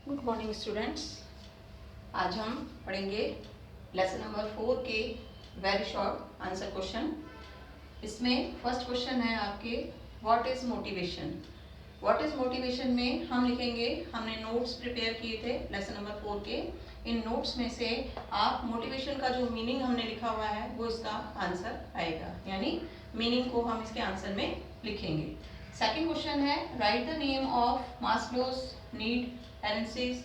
Good morning students. आज हम पढ़ेंगे लेसन नंबर 4 के वेरी शॉर्ट आंसर क्वेश्चन। इसमें फर्स्ट क्वेश्चन है आपके what is motivation. What is motivation में हम लिखेंगे, हमने नोट्स प्रिपेयर किए थे लेसन नंबर 4 के। इन नोट्स में से आप मोटिवेशन का जो मीनिंग हमने लिखा हुआ है वो इसका आंसर आएगा, यानी मीनिंग को हम इसके आंसर में लिखेंगे। सेकेंड क्वेश्चन है write the name of मास्लोस need analysis,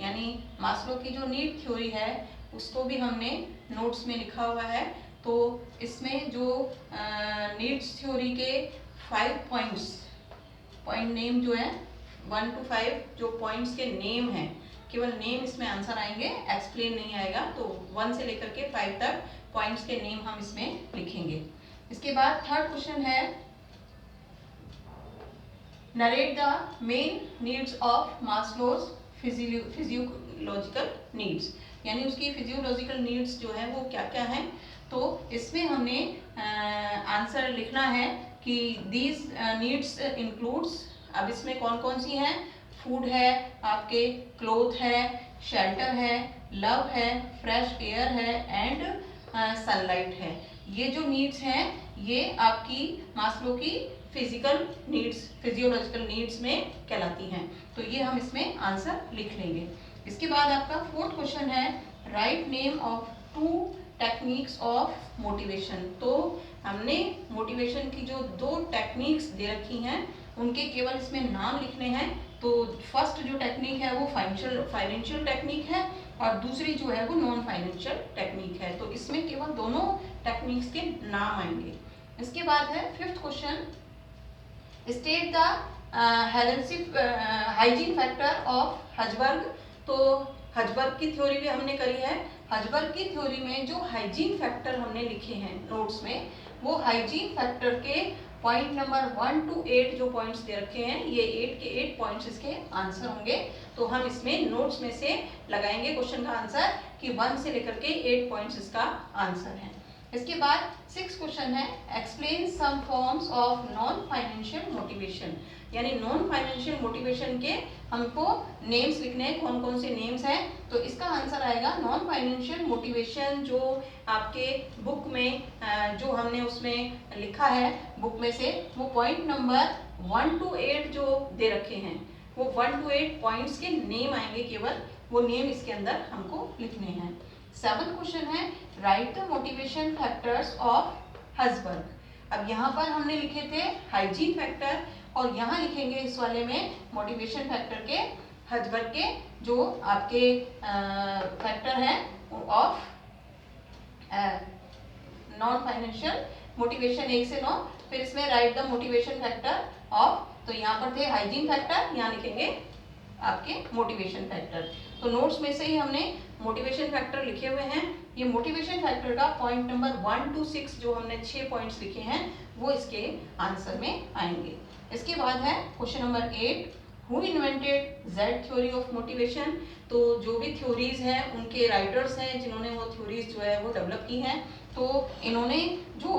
यानी मास्लो की जो नीड थ्योरी है उसको भी हमने नोट्स में लिखा हुआ है। तो इसमें जो नीड्स थ्योरी के 5 पॉइंट नेम जो है 1 to 5 जो पॉइंट्स के नेम हैं, केवल नेम इसमें आंसर आएंगे, एक्सप्लेन नहीं आएगा। तो 1 से लेकर के 5 तक पॉइंट्स के नेम हम इसमें लिखेंगे। इसके बाद थर्ड क्वेश्चन है narrate the main needs of मास्लोस physiological needs, यानी उसकी फिजियोलॉजिकल नीड्स जो है वो क्या क्या हैं। तो इसमें हमने आंसर लिखना है कि दीज नीड्स इंक्लूड्स, अब इसमें कौन कौन सी हैं, फूड है आपके, क्लोथ है, शेल्टर है, लव है, फ्रेश एयर है एंड सनलाइट है। ये जो नीड्स हैं ये आपकी मास्लो की फिजिकल नीड्स, फिजियोलॉजिकल नीड्स में कहलाती हैं। तो ये हम इसमें आंसर लिख लेंगे। इसके बाद आपका फोर्थ क्वेश्चन है write name of 2 techniques of motivation. तो हमने मोटिवेशन की जो 2 टेक्निक्स दे रखी हैं उनके केवल इसमें नाम लिखने हैं। तो फर्स्ट जो टेक्निक है वो फाइनेंशियल टेक्निक है और दूसरी जो है वो नॉन फाइनेंशियल टेक्निक है। तो इसमें केवल दोनों टेक्निक्स के नाम आएंगे। इसके बाद है fifth question state the hygiene factor of Herzberg. तो हजबर्ग की थ्योरी भी हमने करी है। हजबर्ग की थ्योरी में जो हाइजीन फैक्टर हमने लिखे हैं नोट्स में, वो हाइजीन फैक्टर के पॉइंट नंबर 1 to 8 जो पॉइंट्स दे रखे हैं, ये 8 के 8 पॉइंट्स इसके आंसर होंगे। तो हम इसमें नोट्स में से लगाएंगे क्वेश्चन का आंसर कि 1 से लेकर के 8 पॉइंट्स इसका आंसर है। इसके बाद 6 क्वेश्चन है explain some forms of non financial motivation, यानी नॉन फाइनेंशियल मोटिवेशन के हमको नेम्स लिखने हैं, कौन कौन से नेम्स हैं। तो इसका आंसर आएगा नॉन फाइनेंशियल मोटिवेशन जो आपके बुक में जो हमने उसमें लिखा है बुक में से, वो पॉइंट नंबर 1 to 8 जो दे रखे हैं वो 1 to 8 पॉइंट्स के नेम आएंगे, केवल वो नेम इसके अंदर हमको लिखने हैं। 7th क्वेश्चन है write the motivation factors of Herzberg. अब यहाँ पर हमने लिखे थे हाइजीन फैक्टर और यहाँ लिखेंगे इस वाले में मोटिवेशन फैक्टर के हजबर्ग के जो आपके फैक्टर हैं ऑफ नॉन फाइनेंशियल मोटिवेशन 1 से 9। फिर इसमें right the motivation factor of, तो यहाँ पर थे हाइजीन फैक्टर, यहाँ लिखेंगे आपके मोटिवेशन फैक्टर। तो नोट्स में से ही हमने मोटिवेशन फैक्टर लिखे हुए हैं। ये मोटिवेशन फैक्टर का पॉइंट नंबर 1 to 6 जो हमने 6 पॉइंट्स लिखे हैं वो इसके आंसर में आएंगे। इसके बाद है question number 8 who invented Z theory of motivation. तो जो भी थ्योरीज हैं उनके राइटर्स हैं जिन्होंने वो थ्योरीज जो है वो डेवलप की हैं। तो इन्होंने जो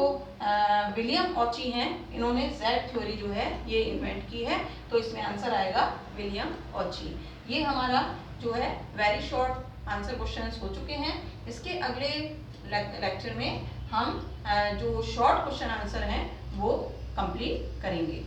विलियम ऑची हैं, इन्होंने जेड थ्योरी जो है ये इन्वेंट की है। तो इसमें आंसर आएगा विलियम ऑची। ये हमारा जो है वेरी शॉर्ट आंसर क्वेश्चंस हो चुके हैं। इसके अगले लेक्चर में हम जो शॉर्ट क्वेश्चन आंसर हैं वो कंप्लीट करेंगे।